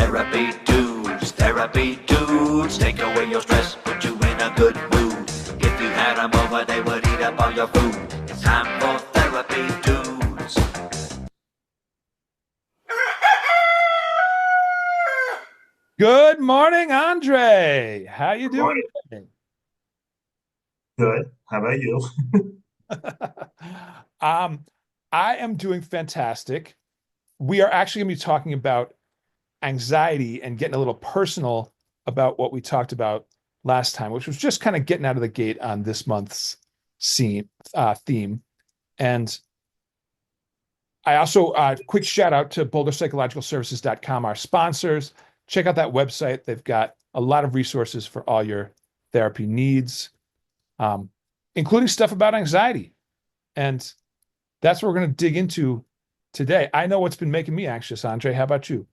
Therapy dudes, take away your stress, put you in a good mood. If you had them over, they would eat up all your food. It's time for therapy dudes. Good morning, Andre. How you doing today? Good. How about you? Um, I am doing fantastic. We are actually going to be talking about anxiety and getting a little personal about what we talked about last time, which was just kind of getting out of the gate on this month's theme. And I also, quick shout out to boulderpsychologicalservices.com, our sponsors. Check out that website. They've got a lot of resources for all your therapy needs, um, including stuff about anxiety. And that's what we're going to dig into today. I know what's been making me anxious, Andre. How about you?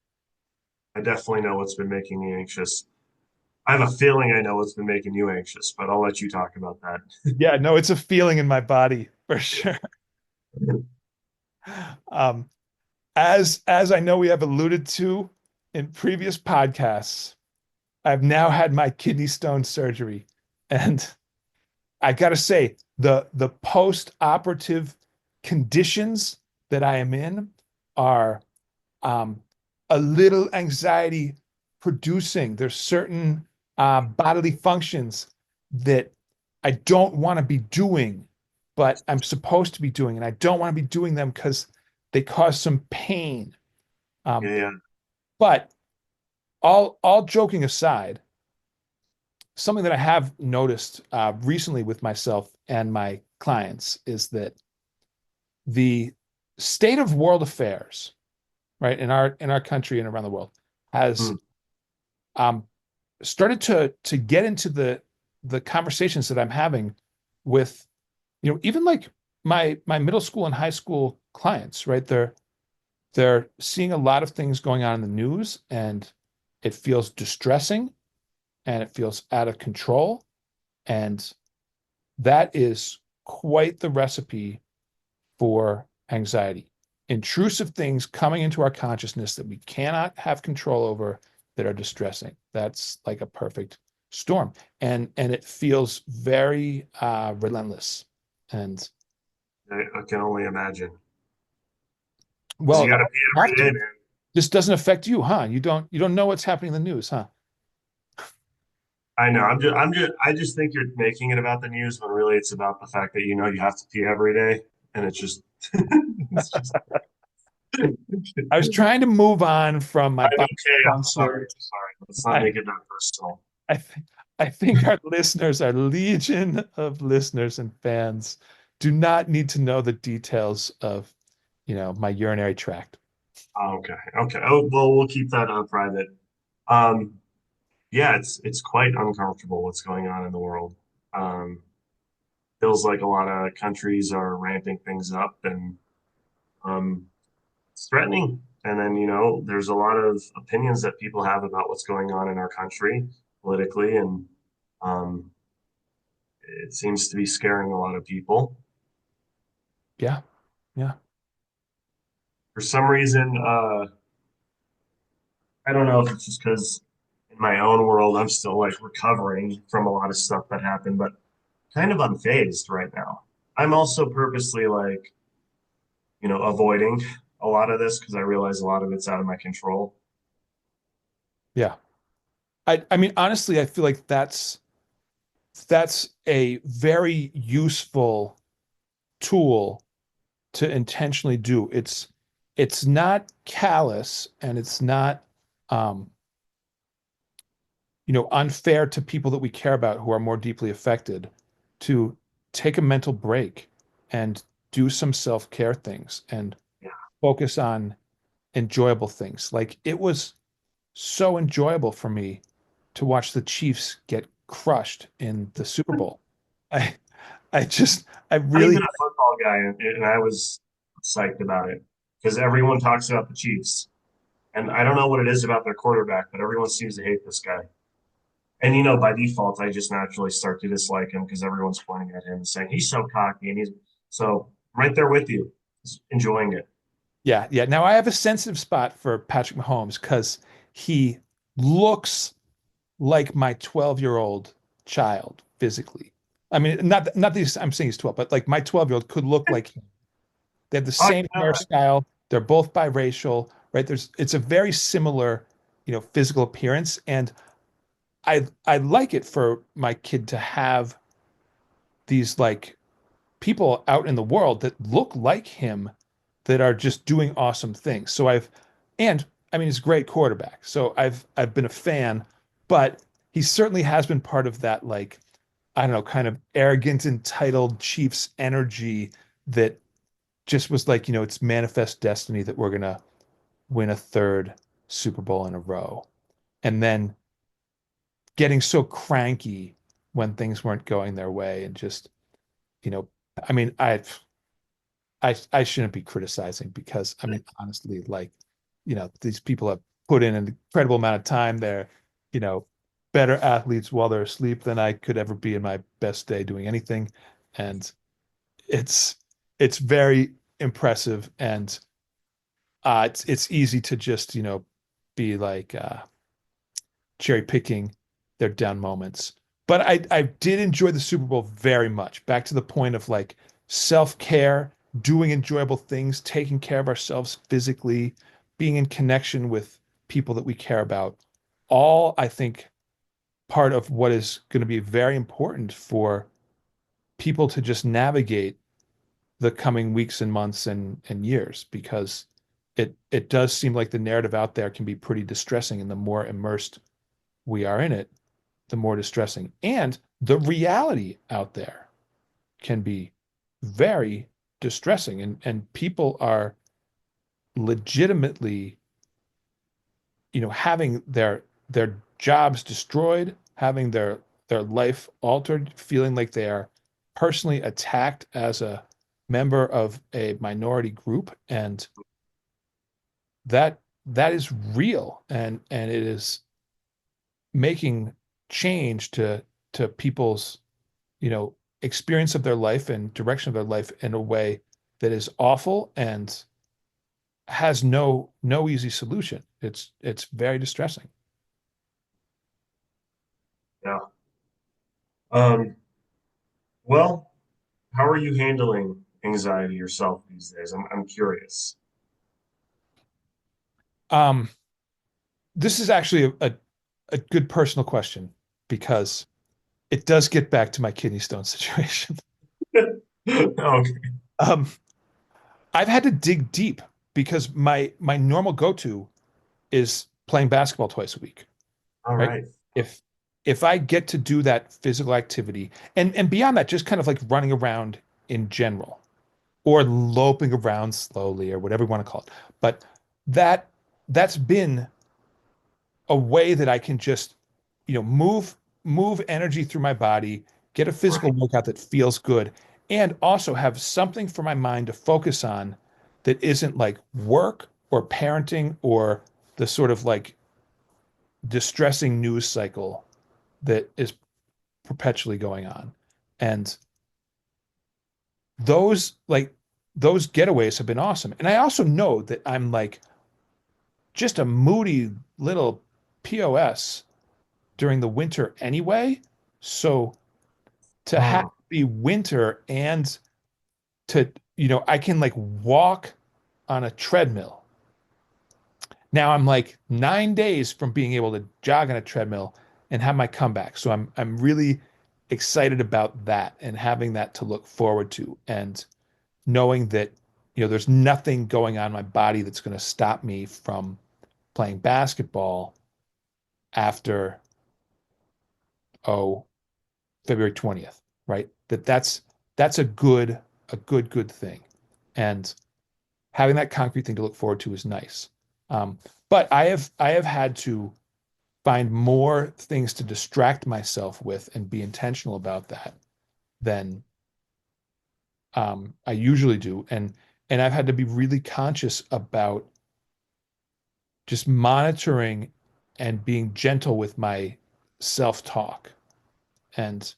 I definitely know what's been making me anxious. I have a feeling I know what's been making you anxious, but I'll let you talk about that. Yeah, no, it's a feeling in my body for sure. Um, as I know we have alluded to in previous podcasts, I've now had my kidney stone surgery, and I gotta say, the post-operative conditions that I am in are um, a little anxiety producing. There's certain bodily functions that I don't want to be doing, but I'm supposed to be doing, and I don't want to be doing them because they cause some pain. Um, Yeah, but all joking aside, something that I have noticed recently with myself and my clients is that the state of world affairs, right, in our country and around the world, has mm, um, started to get into the conversations that I'm having with, even like my middle school and high school clients, right? They're seeing a lot of things going on in the news, and it feels distressing and it feels out of control. And that is quite the recipe for anxiety. Intrusive things coming into our consciousness that we cannot have control over that are distressing. That's like a perfect storm. And it feels very relentless. And I can only imagine. Because you well, got to pay have every to. day, man. This doesn't affect you, huh? You don't know what's happening in the news, huh? I know. I just think you're making it about the news when really it's about the fact that you have to pee every day, and it's just, it's just. I was trying to move on from my I'm body okay. I'm sorry. dysfunction. I'm sorry. Let's not I, make it that personal. I, th- I think our listeners, our legion of listeners and fans, do not need to know the details of, my urinary tract. Okay. Okay. Oh, well, we'll keep that private. Um, yeah, it's quite uncomfortable what's going on in the world. Um, Feels like a lot of countries are ramping things up, and um, it's threatening. And then, there's a lot of opinions that people have about what's going on in our country politically, and um, it seems to be scaring a lot of people. Yeah, yeah, For some reason, I don't know if it's just because in my own world, I'm still like recovering from a lot of stuff that happened, but kind of unfazed right now. I'm also purposely like, avoiding a lot of this because I realize a lot of it's out of my control. yeah. I mean, honestly, I feel like that's a very useful tool to intentionally do. It's not callous and it's not um, unfair to people that we care about who are more deeply affected to take a mental break and do some self-care things and Yeah. focus on enjoyable things. Like it was so enjoyable for me to watch the Chiefs get crushed in the Super Bowl. I I Not really even a football guy, and I was psyched about it because everyone talks about the Chiefs, and I don't know what it is about their quarterback, but everyone seems to hate this guy. And by default, I just naturally start to dislike him because everyone's pointing at him and saying he's so cocky, and he's so I'm right there with you, just enjoying it. yeah, yeah. Now I have a sensitive spot for Patrick Mahomes because he looks like my 12-year-old child physically. I mean, not these, I'm saying he's 12, but like my 12-year-old could look like him. They have the Oh, same yeah. hairstyle. They're both biracial, right? It's a very similar, physical appearance. And I like it for my kid to have these like people out in the world that look like him that are just doing awesome things. And I mean, he's a great quarterback. So I've been a fan, but he certainly has been part of that, like, I don't know, kind of arrogant, entitled Chiefs energy that just was like, it's manifest destiny that we're gonna win a third Super Bowl in a row. And then getting so cranky when things weren't going their way and just, you know, I mean, I shouldn't be criticizing because I mean, honestly, like, these people have put in an incredible amount of time. They're, you know, better athletes while they're asleep than I could ever be in my best day doing anything. And it's it's very impressive and it's easy to just, be like cherry picking their down moments. But I did enjoy the Super Bowl very much. Back to the point of like self-care, doing enjoyable things, taking care of ourselves physically, being in connection with people that we care about. All I think part of what is going to be very important for people to just navigate the coming weeks and months and years because it does seem like the narrative out there can be pretty distressing, and the more immersed we are in it, the more distressing. And the reality out there can be very distressing. And people are legitimately, having their jobs destroyed, having their life altered, feeling like they are personally attacked as a member of a minority group. And that is real and it is making change to people's experience of their life and direction of their life in a way that is awful and has no easy solution. It's very distressing. Yeah. Um, well, how are you handling anxiety yourself these days? I'm curious. um this is actually a good personal question because it does get back to my kidney stone situation. Okay. um I've had to dig deep because my normal go-to is playing basketball twice a week, All right? right. If if I get to do that physical activity and beyond that, just kind of like running around in general or loping around slowly or whatever you want to call it. But that that's been a way that I can just, move energy through my body, get a physical Right. workout that feels good, and also have something for my mind to focus on that isn't like work or parenting or the sort of like distressing news cycle that is perpetually going on. And those like those getaways have been awesome. And I also know that I'm like just a moody little POS during the winter anyway. So to have Hmm. it be winter and to, I can like walk on a treadmill. Now I'm like 9 days from being able to jog on a treadmill and have my comeback. So I'm really excited about that and having that to look forward to and knowing that, there's nothing going on in my body that's going to stop me from playing basketball after, oh, February 20th, right? That's a good thing. And having that concrete thing to look forward to is nice. Um, but I have had to find more things to distract myself with and be intentional about that than I usually do. And I've had to be really conscious about just monitoring and being gentle with my self-talk and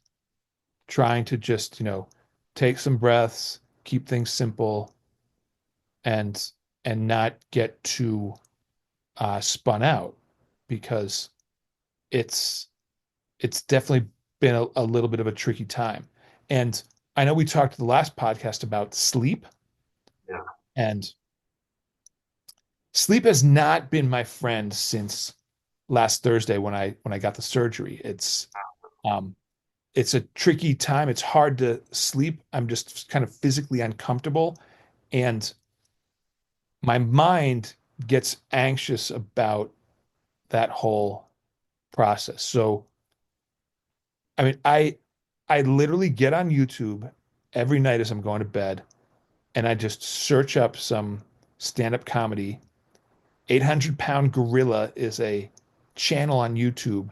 trying to just, take some breaths, keep things simple, and and not get too spun out. because it's it's definitely been a little bit of a tricky time. And I know we talked the last podcast about sleep, Yeah. and sleep has not been my friend since last Thursday when I got the surgery. Um it's a tricky time. It's hard to sleep. I'm just kind of physically uncomfortable, and my mind gets anxious about that whole process. So, I mean, I literally get on YouTube every night as I'm going to bed, and I just search up some stand-up comedy. 800-Pound Gorilla is a channel on YouTube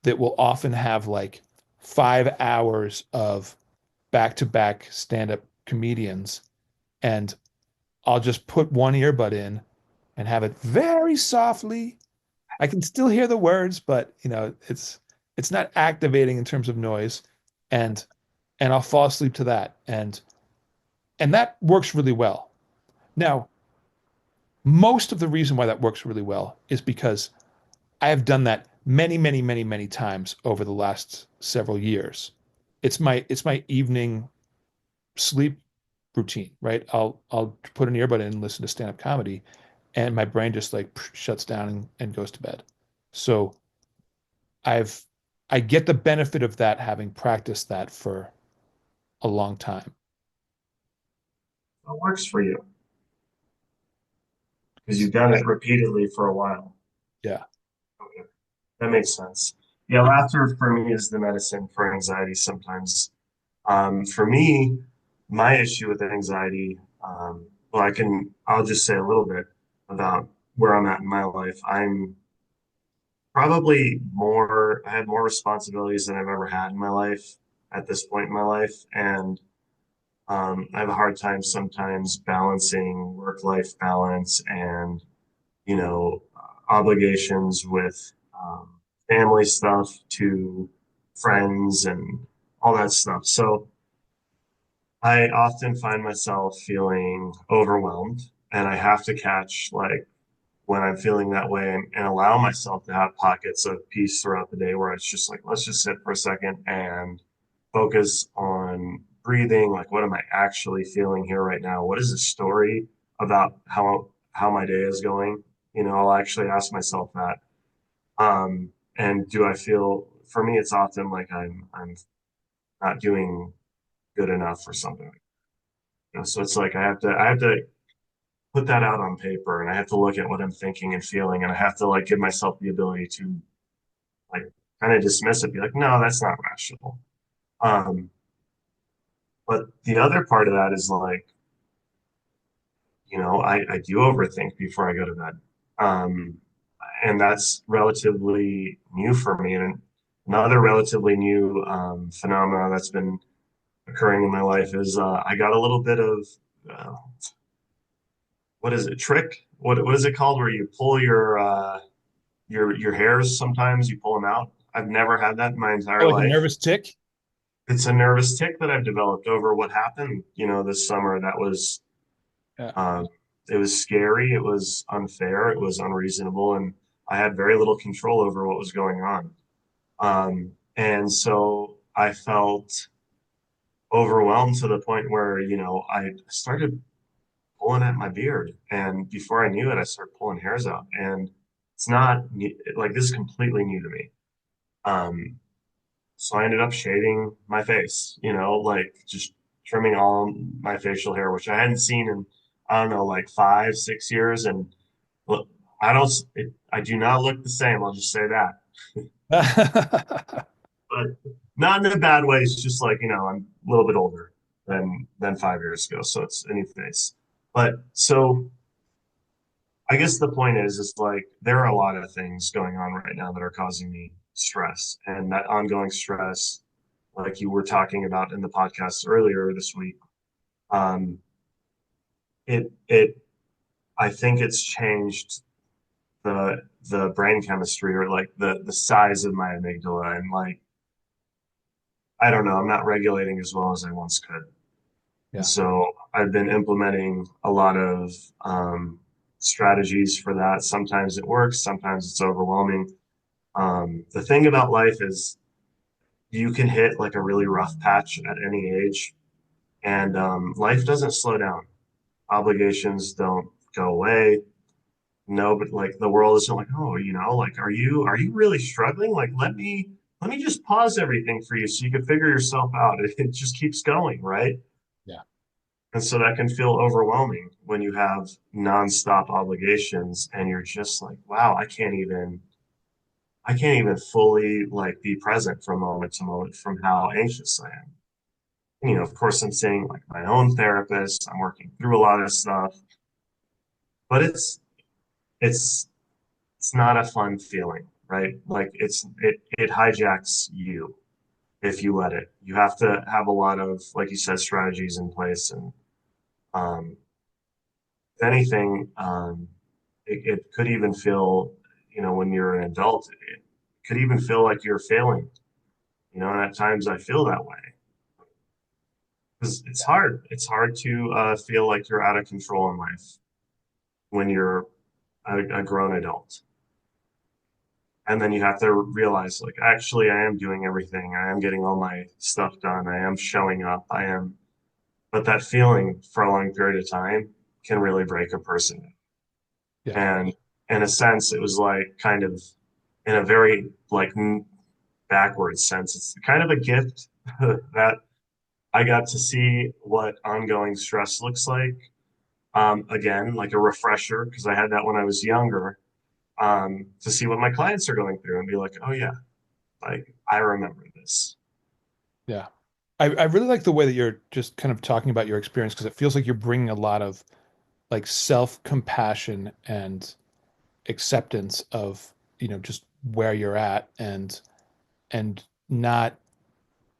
that will often have like 5 hours of back-to-back stand-up comedians, and I'll just put one earbud in and have it very softly. I can still hear the words, but it's not activating in terms of noise, and I'll fall asleep to that, and that works really well. Now, most of the reason why that works really well is because I have done that many, many, many, many times over the last several years. It's my evening sleep routine, right? I'll put an earbud in and listen to stand-up comedy, and my brain just like shuts down and goes to bed. So I've I get the benefit of that having practiced that for a long time. What works for you? Because you've done it repeatedly for a while. Yeah. Okay. That makes sense. Yeah, laughter for me is the medicine for anxiety sometimes. For me, my issue with anxiety, well, I'll just say a little bit about where I'm at in my life. I'm probably I have more responsibilities than I've ever had in my life at this point in my life. And I have a hard time sometimes balancing work-life balance and, obligations with family stuff to friends and all that stuff. So I often find myself feeling overwhelmed, and I have to catch like when I'm feeling that way and allow myself to have pockets of peace throughout the day where it's just like, let's just sit for a second and focus on breathing. Like, what am I actually feeling here right now? What is the story about how my day is going? I'll actually ask myself that. And do I feel, for me, it's often like I'm not doing good enough or something. So it's like I have to put that out on paper, and I have to look at what I'm thinking and feeling, and I have to like give myself the ability to like kind of dismiss it, be like, no, that's not rational. Um, but the other part of that is like, I do overthink before I go to bed. Um, and that's relatively new for me. And another relatively new phenomena that's been occurring in my life is I got a little bit of uh, what is it, trick? What is it called where you pull your hairs sometimes you pull them out. I've never had that in my Oh, entire like a life. nervous tick? It's a nervous tick that I've developed over what happened, this summer. That was Yeah. um, it was scary, it was unfair, it was unreasonable, and I had very little control over what was going on. And so I felt overwhelmed to the point where, I started pulling at my beard, and before I knew it, I started pulling hairs out, and it's not like this is completely new to me. Um, So I ended up shaving my face, like just trimming all my facial hair, which I hadn't seen in, I don't know, like 5, 6 years. And look, I do not look the same. I'll just say that, but not in a bad way. It's just like, I'm a little bit older than 5 years ago. So it's a new face. But so I guess the point is like, there are a lot of things going on right now that are causing me stress, and that ongoing stress like you were talking about in the podcast earlier this week. Um, it I think it's changed the brain chemistry or like the size of my amygdala, and like I don't know, I'm not regulating as well as I once could. And Yeah. so I've been implementing a lot of um, strategies for that. Sometimes it works, sometimes it's overwhelming. The thing about life is you can hit like a really rough patch at any age, and life doesn't slow down. Obligations don't go away. No, but like the world isn't like, oh, like are you really struggling? Like let me just pause everything for you so you can figure yourself out. It just keeps going, right? Yeah. And so that can feel overwhelming when you have nonstop obligations and you're just like, wow, I can't even fully like be present from moment to moment from how anxious I am. And, of course, I'm seeing like my own therapist. I'm working through a lot of stuff, but it's it's not a fun feeling, right? Like it hijacks you if you let it. You have to have a lot of, like you said, strategies in place, and um, if anything, it could even feel, when you're an adult, it could even feel like you're failing. And at times I feel that way because it's hard. It's hard to feel like you're out of control in life when you're a grown adult. And then you have to realize, like, actually, I am doing everything. I am getting all my stuff done. I am showing up. But that feeling for a long period of time can really break a person. Yeah. And in a sense, it was like kind of in a very like backwards sense. It's kind of a gift that I got to see what ongoing stress looks like. Again, like a refresher, because I had that when I was younger, to see what my clients are going through and be like, oh, yeah, like I remember this. Yeah. I really like the way that you're just kind of talking about your experience because it feels like you're bringing a lot of like self-compassion and acceptance of, just where you're at and not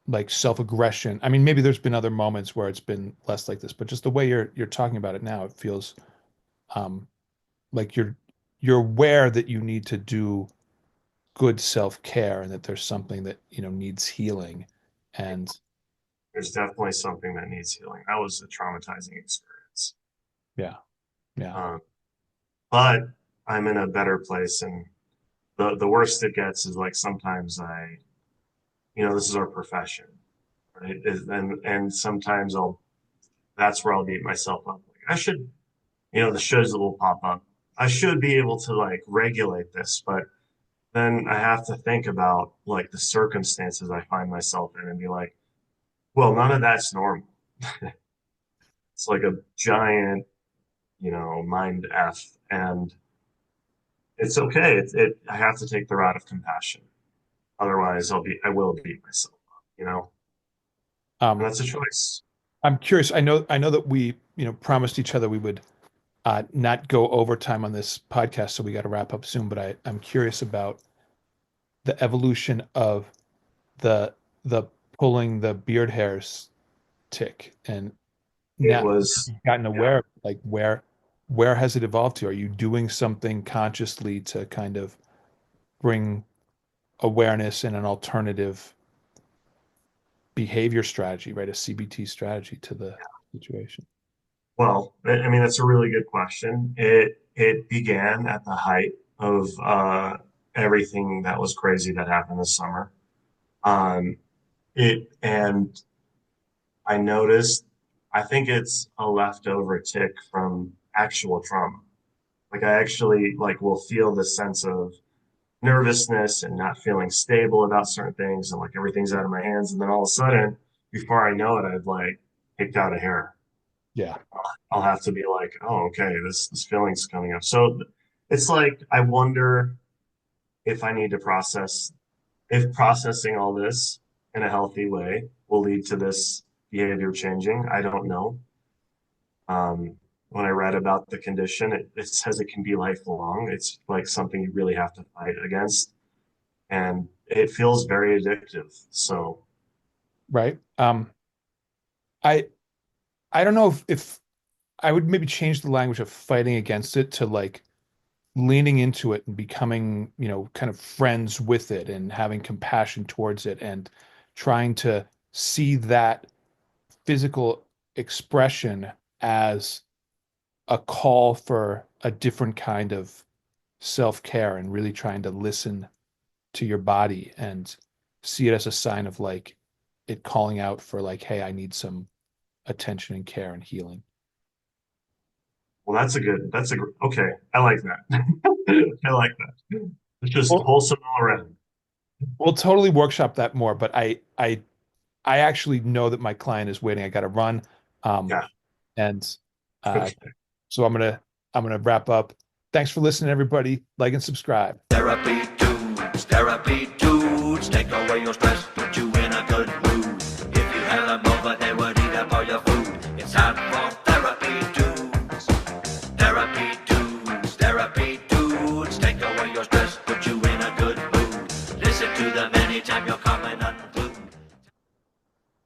like self-aggression. I mean, maybe there's been other moments where it's been less like this, but just the way you're talking about it now, it feels um like you're aware that you need to do good self-care and that there's something that, needs healing. And There's definitely something that needs healing. That was a traumatizing experience. yeah, yeah, Um, but I'm in a better place. And the worst it gets is like sometimes this is our profession, right? And sometimes that's where I'll beat myself up. Like I should, the shows that will pop up. I should be able to like regulate this, but then I have to think about like the circumstances I find myself in and be like, well, none of that's normal. It's like a giant, mind F. And it's okay. I have to take the route of compassion. Otherwise I will beat myself up. And um that's a choice. I'm curious. I know that we, promised each other we would not go overtime on this podcast, so we got to wrap up soon, but I'm curious about the evolution of the the pulling the beard hairs tick. And It now was, you've gotten yeah. aware, like where has it evolved to? Are you doing something consciously to kind of bring awareness and an alternative behavior strategy, right? A CBT strategy to the situation. Well, I mean, that's a really good question. It began at the height of everything that was crazy that happened this summer. Um, and I noticed, I think it's a leftover tick from actual trauma. Like I actually like will feel this sense of nervousness and not feeling stable about certain things and like everything's out of my hands. And then all of a sudden, before I know it, I've like picked out a hair. Yeah. I'll have to be like, oh, okay, this feeling's coming up. So it's like I wonder if I need to if processing all this in a healthy way will lead to this behavior changing. I don't know. When I read about the condition, it says it can be lifelong. It's like something you really have to fight against, and it feels very addictive. So Right. I I don't know if I would maybe change the language of fighting against it to like leaning into it and becoming, kind of friends with it and having compassion towards it and trying to see that physical expression as a call for a different kind of self-care and really trying to listen to your body and see it as a sign of like it calling out for like, hey, I need some attention and care and healing. Well, okay. I like that. I like that. It's just Well, wholesome all around. we'll totally workshop that more, but I actually know that my client is waiting. I got to run. Um, Yeah. and so I'm gonna wrap up. Thanks for listening, everybody. Like and subscribe. Therapy dudes, take away your stress.